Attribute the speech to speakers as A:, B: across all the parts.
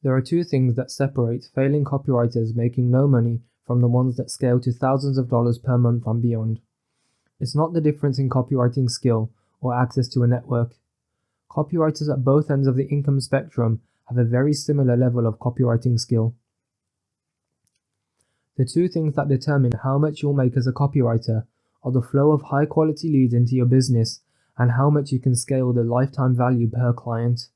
A: There are two things that separate failing copywriters making no money from the ones that scale to thousands of dollars per month and beyond. It's not the difference in copywriting skill or access to a network. Copywriters at both ends of the income spectrum have a very similar level of copywriting skill. The two things that determine how much you'll make as a copywriter are the flow of high-quality leads into your business and how much you can scale the lifetime value per client.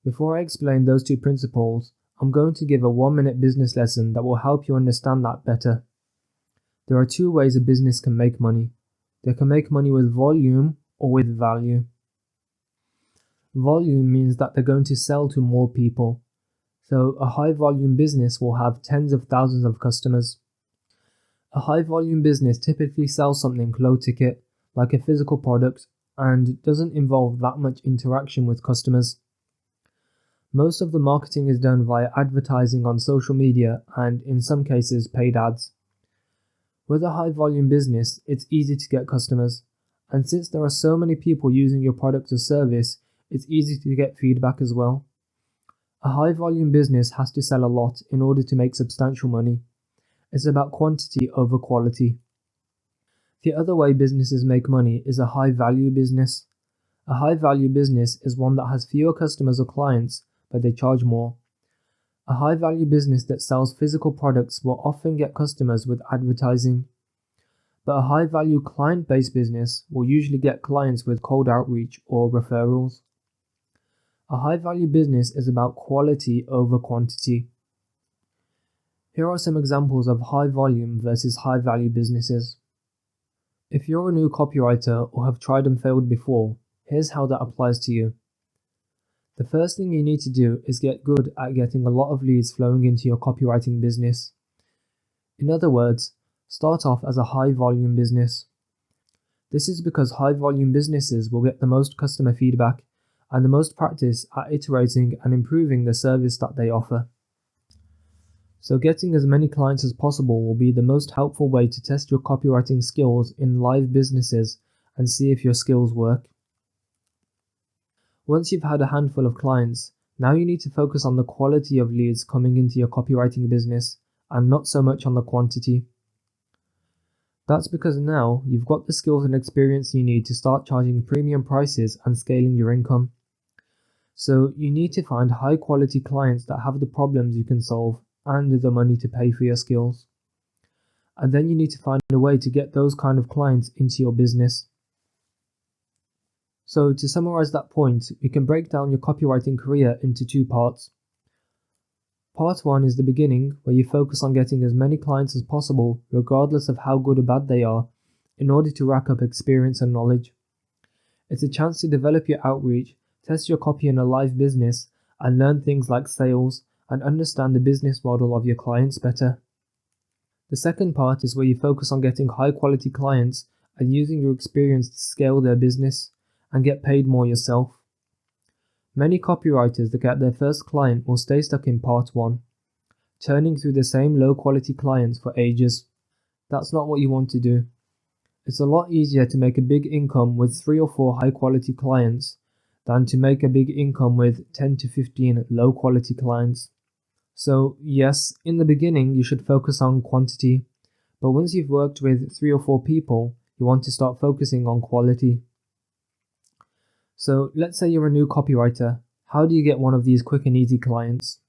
A: Before I explain those two principles, I'm going to give a 1-minute business lesson that will help you understand that better. There are two ways a business can make money. They can make money with volume or with value. Volume means that they're going to sell to more people. So a high volume business will have tens of thousands of customers. A high volume business typically sells something low ticket, like a physical product, and doesn't involve that much interaction with customers. Most of the marketing is done via advertising on social media and, in some cases, paid ads. With a high volume business, it's easy to get customers, and since there are so many people using your product or service, it's easy to get feedback as well. A high volume business has to sell a lot in order to make substantial money. It's about quantity over quality. The other way businesses make money is a high value business. A high value business is one that has fewer customers or clients, but they charge more. A high value business that sells physical products will often get customers with advertising. But a high value client-based business will usually get clients with cold outreach or referrals. A high value business is about quality over quantity. Here are some examples of high volume versus high value businesses. If you're a new copywriter or have tried and failed before, here's how that applies to you. The first thing you need to do is get good at getting a lot of leads flowing into your copywriting business. In other words, start off as a high volume business. This is because high volume businesses will get the most customer feedback and the most practice at iterating and improving the service that they offer. So getting as many clients as possible will be the most helpful way to test your copywriting skills in live businesses and see if your skills work. Once you've had a handful of clients, now you need to focus on the quality of leads coming into your copywriting business and not so much on the quantity. That's because now you've got the skills and experience you need to start charging premium prices and scaling your income. So you need to find high quality clients that have the problems you can solve and the money to pay for your skills. And then you need to find a way to get those kind of clients into your business. So to summarize that point, we can break down your copywriting career into two parts. Part 1 is the beginning, where you focus on getting as many clients as possible, regardless of how good or bad they are, in order to rack up experience and knowledge. It's a chance to develop your outreach, test your copy in a live business, and learn things like sales and understand the business model of your clients better. The second part is where you focus on getting high quality clients and using your experience to scale their business and get paid more yourself. Many copywriters that get their first client will stay stuck in part 1, churning through the same low quality clients for ages. That's not what you want to do. It's a lot easier to make a big income with 3 or 4 high quality clients than to make a big income with 10 to 15 low quality clients. So yes, in the beginning you should focus on quantity, but once you've worked with 3 or 4 people, you want to start focusing on quality. So let's say you're a new copywriter. How do you get one of these quick and easy clients?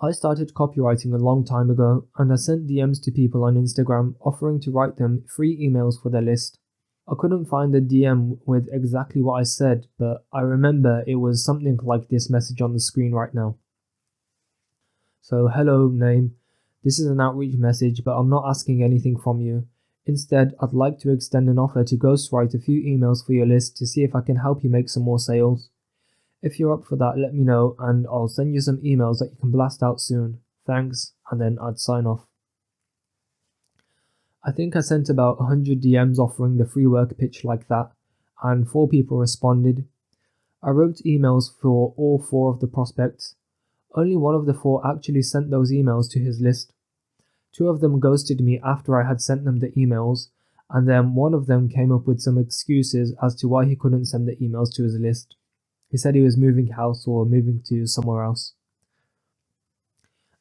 A: I started copywriting a long time ago, and I sent DMs to people on Instagram offering to write them free emails for their list. I couldn't find the DM with exactly what I said, but I remember it was something like this message on the screen right now. So, hello name, this is an outreach message, but I'm not asking anything from you. Instead, I'd like to extend an offer to ghostwrite a few emails for your list to see if I can help you make some more sales. If you're up for that, let me know and I'll send you some emails that you can blast out soon. Thanks, and then I'd sign off. I think I sent about 100 DMs offering the free work pitch like that, and 4 people responded. I wrote emails for all 4 of the prospects. Only one of the 4 actually sent those emails to his list. 2 of them ghosted me after I had sent them the emails, and then one of them came up with some excuses as to why he couldn't send the emails to his list. He said he was moving house or moving to somewhere else.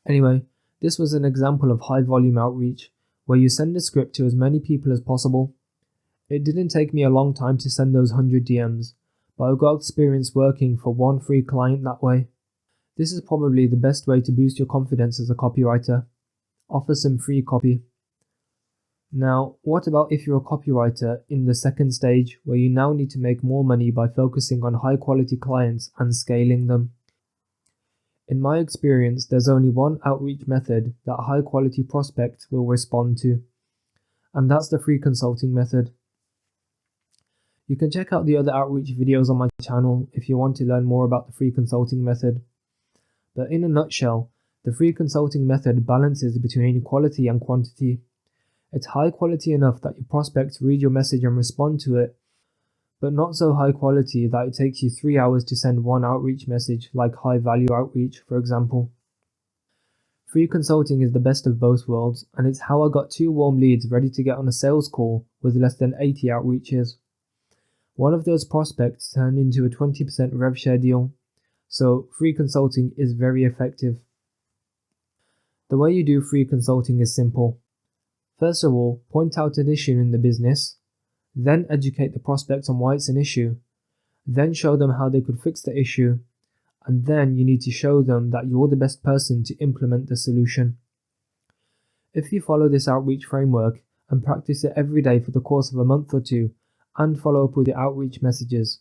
A: Anyway, this was an example of high volume outreach, where you send a script to as many people as possible. It didn't take me a long time to send those 100 DMs, but I got experience working for one free client that way. This is probably the best way to boost your confidence as a copywriter. Offer some free copy. Now, what about if you're a copywriter in the second stage, where you now need to make more money by focusing on high quality clients and scaling them? In my experience, there's only one outreach method that high quality prospects will respond to, and that's the free consulting method. You can check out the other outreach videos on my channel if you want to learn more about the free consulting method. But in a nutshell, the free consulting method balances between quality and quantity. It's high quality enough that your prospects read your message and respond to it, but not so high quality that it takes you 3 hours to send one outreach message, like high value outreach, for example. Free consulting is the best of both worlds, and it's how I got 2 warm leads ready to get on a sales call with less than 80 outreaches. One of those prospects turned into a 20% rev share deal, so free consulting is very effective. The way you do free consulting is simple. First of all, point out an issue in the business, then educate the prospect on why it's an issue, then show them how they could fix the issue, and then you need to show them that you're the best person to implement the solution. If you follow this outreach framework and practice it every day for the course of a month or 2, and follow up with your outreach messages,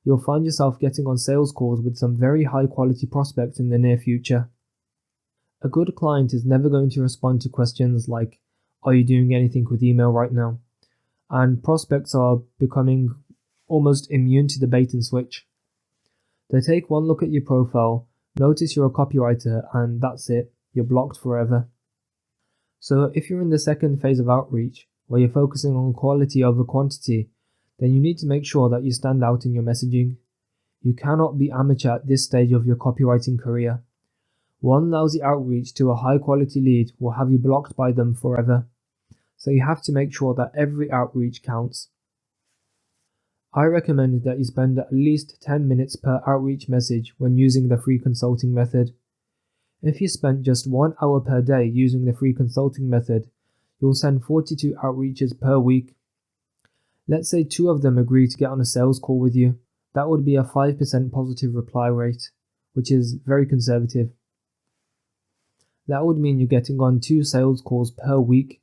A: you'll find yourself getting on sales calls with some very high quality prospects in the near future. A good client is never going to respond to questions like, "Are you doing anything with email right now?" And prospects are becoming almost immune to the bait and switch. They take one look at your profile, notice you're a copywriter, and that's it, you're blocked forever. So if you're in the second phase of outreach, where you're focusing on quality over quantity, then you need to make sure that you stand out in your messaging. You cannot be amateur at this stage of your copywriting career. One lousy outreach to a high quality lead will have you blocked by them forever. So you have to make sure that every outreach counts. I recommend that you spend at least 10 minutes per outreach message when using the free consulting method. If you spent just 1 hour per day using the free consulting method, you'll send 42 outreaches per week. Let's say 2 of them agree to get on a sales call with you. That would be a 5% positive reply rate, which is very conservative. That would mean you're getting on 2 sales calls per week.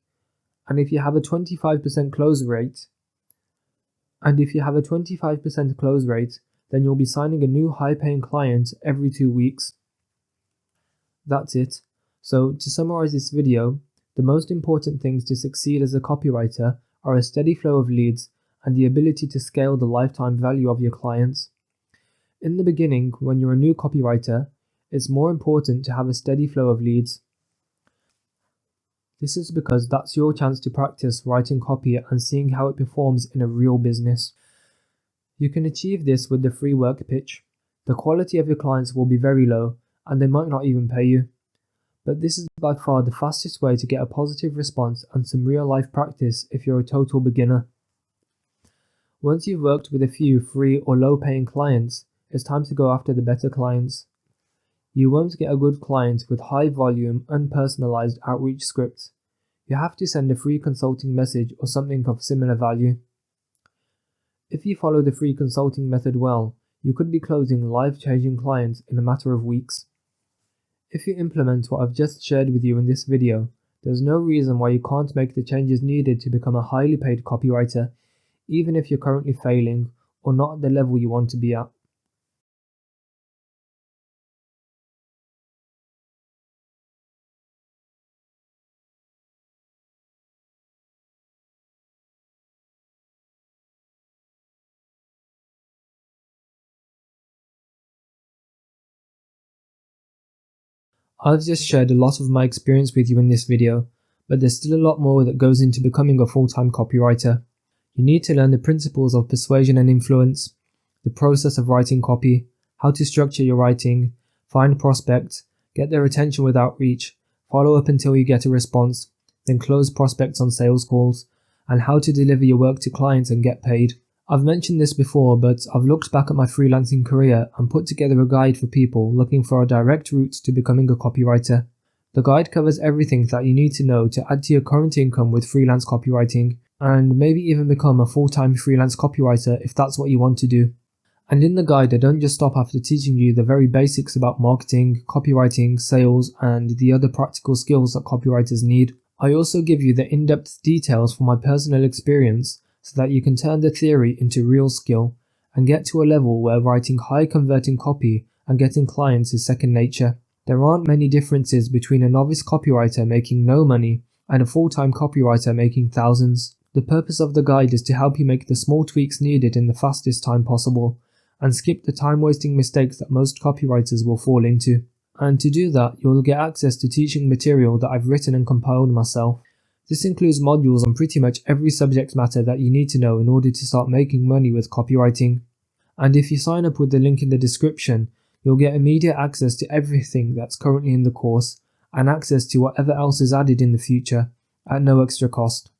A: And if you have a 25% close rate, then you'll be signing a new high-paying client every 2 weeks. That's it. So to summarize this video, the most important things to succeed as a copywriter are a steady flow of leads and the ability to scale the lifetime value of your clients. In the beginning, when you're a new copywriter, it's more important to have a steady flow of leads. This is because that's your chance to practice writing copy and seeing how it performs in a real business. You can achieve this with the free work pitch. The quality of your clients will be very low, and they might not even pay you. But this is by far the fastest way to get a positive response and some real life practice if you're a total beginner. Once you've worked with a few free or low paying clients, it's time to go after the better clients. You won't get a good client with high volume, unpersonalized outreach scripts. You have to send a free consulting message or something of similar value. If you follow the free consulting method well, you could be closing life-changing clients in a matter of weeks. If you implement what I've just shared with you in this video, there's no reason why you can't make the changes needed to become a highly paid copywriter, even if you're currently failing or not at the level you want to be at. I've just shared a lot of my experience with you in this video, but there's still a lot more that goes into becoming a full-time copywriter. You need to learn the principles of persuasion and influence, the process of writing copy, how to structure your writing, find prospects, get their attention with outreach, follow up until you get a response, then close prospects on sales calls, and how to deliver your work to clients and get paid. I've mentioned this before, but I've looked back at my freelancing career and put together a guide for people looking for a direct route to becoming a copywriter. The guide covers everything that you need to know to add to your current income with freelance copywriting, and maybe even become a full-time freelance copywriter if that's what you want to do. And in the guide, I don't just stop after teaching you the very basics about marketing, copywriting, sales, and the other practical skills that copywriters need. I also give you the in-depth details from my personal experience so that you can turn the theory into real skill and get to a level where writing high converting copy and getting clients is second nature. There aren't many differences between a novice copywriter making no money and a full-time copywriter making thousands. The purpose of the guide is to help you make the small tweaks needed in the fastest time possible and skip the time-wasting mistakes that most copywriters will fall into. And to do that, you'll get access to teaching material that I've written and compiled myself. This includes modules on pretty much every subject matter that you need to know in order to start making money with copywriting. And if you sign up with the link in the description, you'll get immediate access to everything that's currently in the course and access to whatever else is added in the future at no extra cost.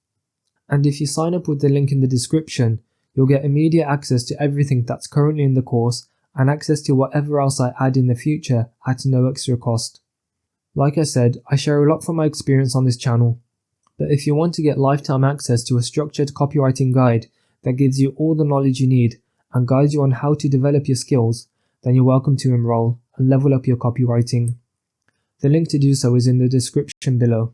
A: And if you sign up with the link in the description, you'll get immediate access to everything that's currently in the course and access to whatever else I add in the future at no extra cost. Like I said, I share a lot from my experience on this channel, but if you want to get lifetime access to a structured copywriting guide that gives you all the knowledge you need and guides you on how to develop your skills, then you're welcome to enroll and level up your copywriting. The link to do so is in the description below.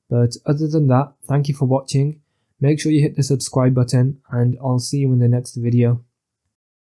A: But other than that, thank you for watching. Make sure you hit the subscribe button and I'll see you in the next video.